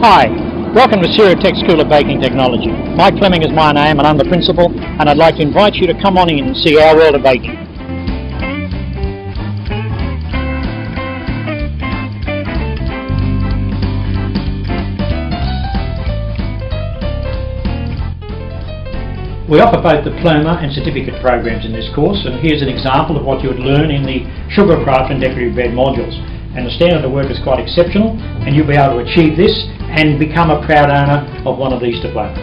Hi, welcome to CerealTech School of Baking Technology. Mike Fleming is my name and I'm the principal, and I'd like to invite you to come on in and see our world of baking. We offer both diploma and certificate programs in this course, and here's an example of what you would learn in the sugarcraft and decorative bread modules. And the standard of work is quite exceptional, and you'll be able to achieve this and become a proud owner of one of these diplomas.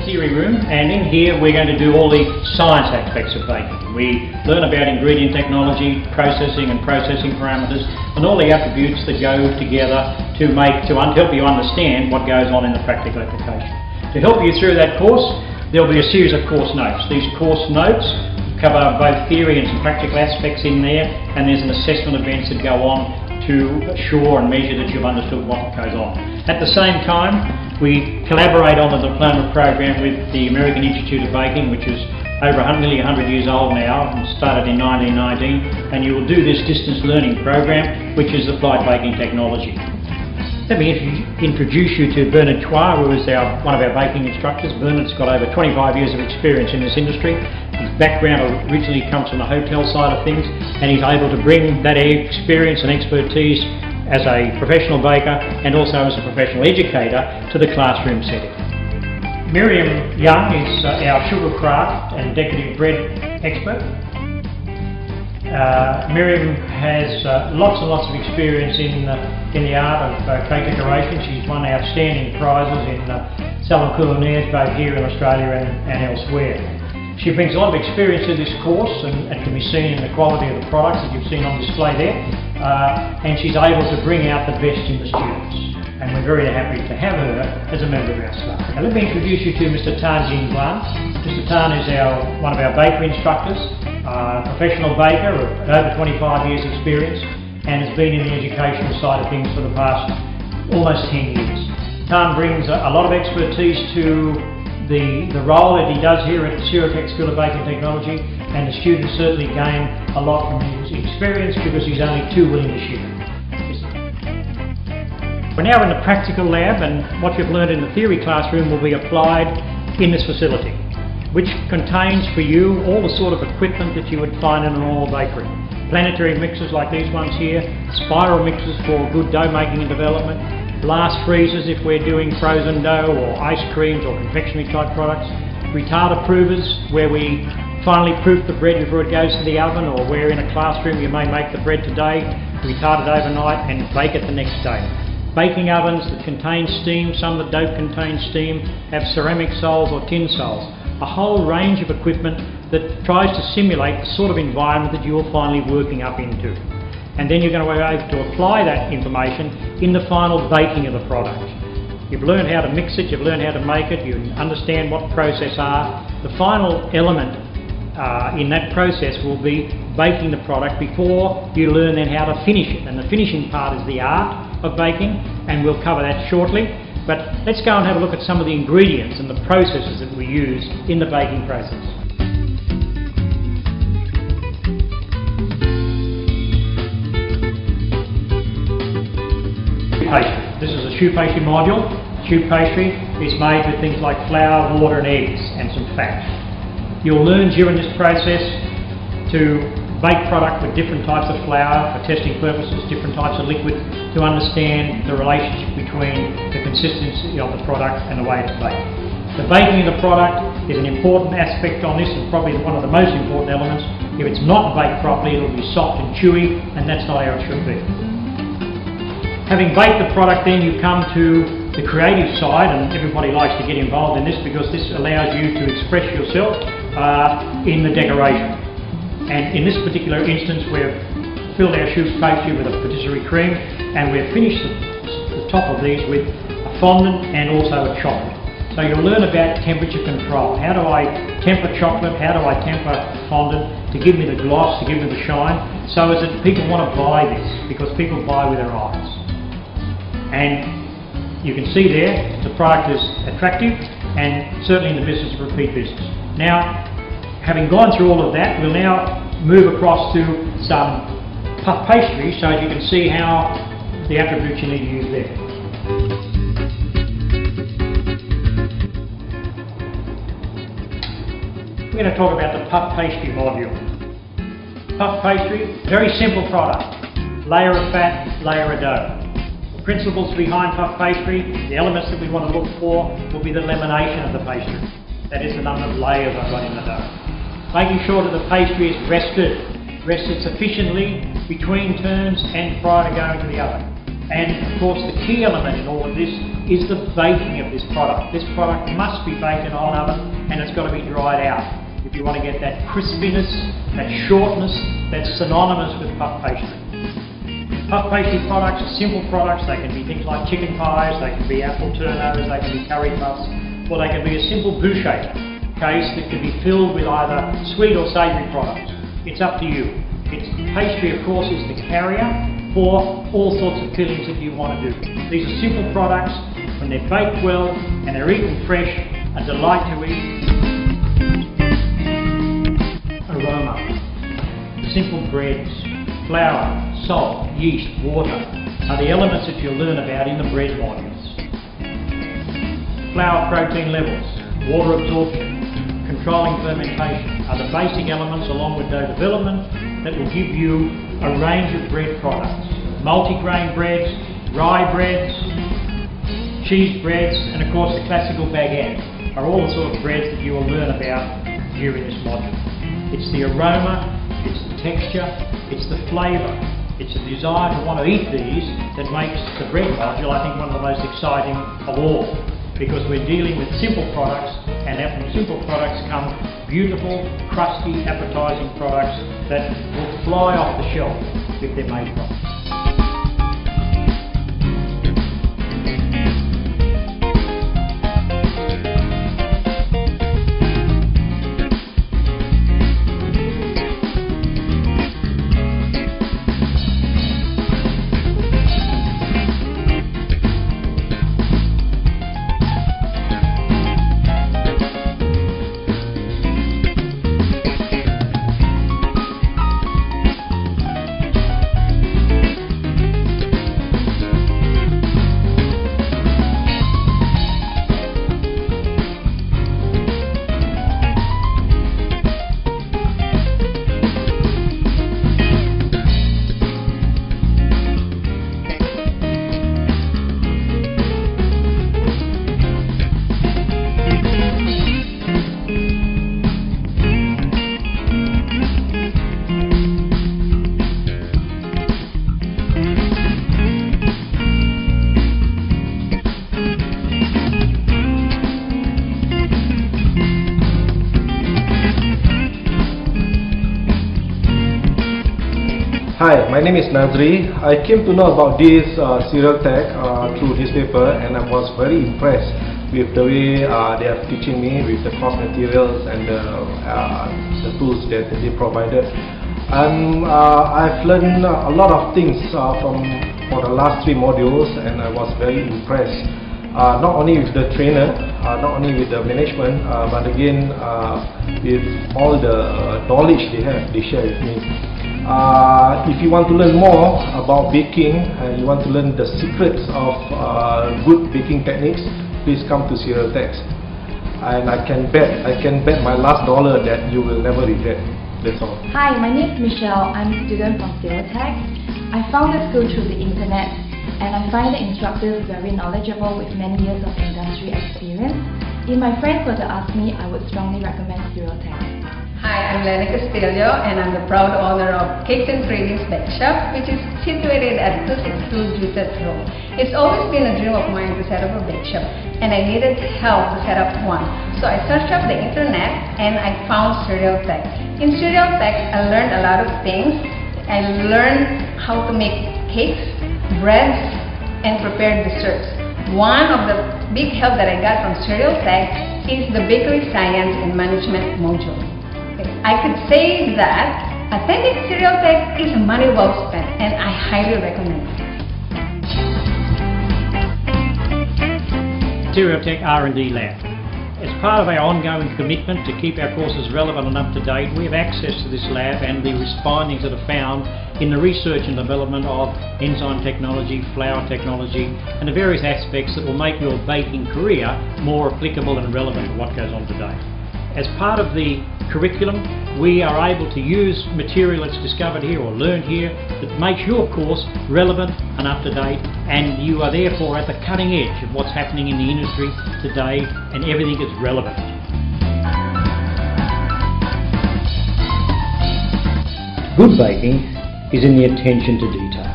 Theory room, and in here we're going to do all the science aspects of baking. We learn about ingredient technology, processing and processing parameters, and all the attributes that go together to help you understand what goes on in the practical application. To help you through that course, there'll be a series of course notes. These course notes cover both theory and some practical aspects in there, and there's an assessment events that go on to assure and measure that you've understood what goes on. At the same time, we collaborate on the diploma program with the American Institute of Baking, which is nearly 100 years old now, and started in 1919, and you will do this distance learning program, which is applied baking technology. Let me introduce you to Bernard Chua, who is one of our baking instructors. Bernard's got over 25 years of experience in this industry. His background originally comes from the hotel side of things, and he's able to bring that experience and expertise as a professional baker and also as a professional educator to the classroom setting. Miriam Young is our sugarcraft and decorative bread expert. Miriam has lots and lots of experience in the art of cake decoration. She's won outstanding prizes in salon culinaires both here in Australia and elsewhere. She brings a lot of experience to this course, and it can be seen in the quality of the products that you've seen on display there, and she's able to bring out the best in the students, and we're very happy to have her as a member of our staff. Now let me introduce you to Mr. Tan Jin Guan. Mr. Tan is one of our bakery instructors, professional baker of over 25 years experience, and has been in the educational side of things for the past almost 10 years. Tan brings a lot of expertise to the role that he does here at CerealTech School of Baking Technology, and the students certainly gain a lot from his experience because he's only too willing to share. We're now in the practical lab, and what you've learned in the theory classroom will be applied in this facility, which contains for you all the sort of equipment that you would find in a normal bakery. Planetary mixers like these ones here, spiral mixers for good dough making and development, blast freezers if we're doing frozen dough or ice creams or confectionery type products, retarder provers where we finally proof the bread before it goes to the oven, or where in a classroom you may make the bread today, retard it overnight and bake it the next day. Baking ovens that contain steam, some that don't contain steam, have ceramic soles or tin soles. A whole range of equipment that tries to simulate the sort of environment that you're finally working up into. And then you're going to be able to apply that information in the final baking of the product. You've learned how to mix it, you've learned how to make it, you understand what process are. The final element in that process will be baking the product before you learn then how to finish it. And the finishing part is the art of baking, and we'll cover that shortly. But let's go and have a look at some of the ingredients and the processes that we use in the baking process. This is a choux pastry module. Choux pastry is made with things like flour, water and eggs and some fat. You'll learn during this process to bake product with different types of flour for testing purposes, different types of liquid, to understand the relationship between the consistency of the product and the way it's baked. The baking of the product is an important aspect on this, and probably one of the most important elements. If it's not baked properly, it'll be soft and chewy, and that's not how it should be. Having baked the product, then you come to the creative side, and everybody likes to get involved in this because this allows you to express yourself in the decoration. And in this particular instance, we've filled our choux pastry with a patisserie cream, and we've finished the top of these with a fondant and also a chocolate. So you'll learn about temperature control. How do I temper chocolate? How do I temper fondant to give me the gloss, to give me the shine, so as that people want to buy this, because people buy with their eyes. And you can see there the product is attractive and certainly in the business of repeat business. Now, having gone through all of that, we'll now move across to some puff pastry so you can see how the attributes you need to use there. We're going to talk about the puff pastry module. Puff pastry, very simple product. Layer of fat, layer of dough. The principles behind puff pastry, the elements that we want to look for will be the lamination of the pastry. That is the number of layers I've got in the dough. Making sure that the pastry is rested sufficiently between turns and prior to going to the oven. And of course the key element in all of this is the baking of this product. This product must be baked in a hot oven and it's got to be dried out if you want to get that crispiness, that shortness that's synonymous with puff pastry. Puff pastry products are simple products. They can be things like chicken pies, they can be apple turnovers, they can be curry puffs, or they can be a simple boucher case that can be filled with either sweet or savoury products. It's up to you. Pastry, of course, is the carrier for all sorts of fillings that you want to do. These are simple products. When they're baked well and they're eaten fresh, a delight to eat. Aroma. Simple breads, flour, salt, yeast, water are the elements that you'll learn about in the bread modules. Flour protein levels, water absorption, controlling fermentation are the basic elements along with dough development that will give you a range of bread products. Multi-grain breads, rye breads, cheese breads, and of course the classical baguette are all the sort of breads that you will learn about here in this module. It's the aroma, it's the texture, it's the flavour, it's the desire to want to eat these that makes the bread module, I think, one of the most exciting of all. Because we're dealing with simple products, and out from simple products come beautiful, crusty, appetising products that will fly off the shelf if they're made properly. Hi, my name is Nazri. I came to know about this CerealTech through newspaper, and I was very impressed with the way they are teaching me with the course materials and the tools that they provided. I've learned a lot of things for the last 3 modules, and I was very impressed. Not only with the trainer, not only with the management, but again with all the knowledge they share with me. If you want to learn more about baking and you want to learn the secrets of good baking techniques, please come to CerealTech. And I can bet my last dollar that you will never regret. That's all. Hi, my name is Michelle. I'm a student from CerealTech. I found the school through the internet, and I find the instructors very knowledgeable with many years of industry experience. If my friends were to ask me, I would strongly recommend CerealTech. Hi, I'm Lena Castillo, and I'm the proud owner of Cakes and Cravings Bake Shop, which is situated at 262 Jutet Road. It's always been a dream of mine to set up a bake shop, and I needed help to set up one. So I searched up the internet, and I found CerealTech. In CerealTech, I learned a lot of things. I learned how to make cakes, breads, and prepare desserts. One of the big help that I got from CerealTech is the Bakery Science and Management module. I could say that attending CerealTech is money well spent, and I highly recommend it. CerealTech R&D Lab. As part of our ongoing commitment to keep our courses relevant and up to date, we have access to this lab and the findings that are found in the research and development of enzyme technology, flour technology, and the various aspects that will make your baking career more applicable and relevant to what goes on today. As part of the curriculum, we are able to use material that's discovered here or learned here that makes your course relevant and up to date, and you are therefore at the cutting edge of what's happening in the industry today, and everything is relevant. Good baking is in the attention to detail.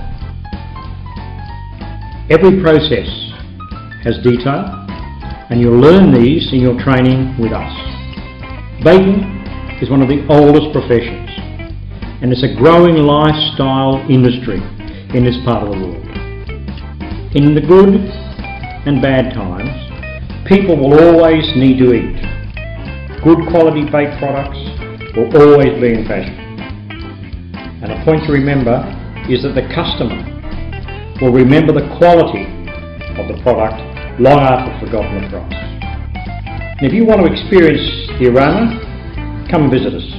Every process has detail, and you'll learn these in your training with us. Baking is one of the oldest professions, and it's a growing lifestyle industry in this part of the world. In the good and bad times, people will always need to eat. Good quality baked products will always be in fashion. And a point to remember is that the customer will remember the quality of the product long after they've forgotten the price. And if you want to experience the aroma, come and visit us.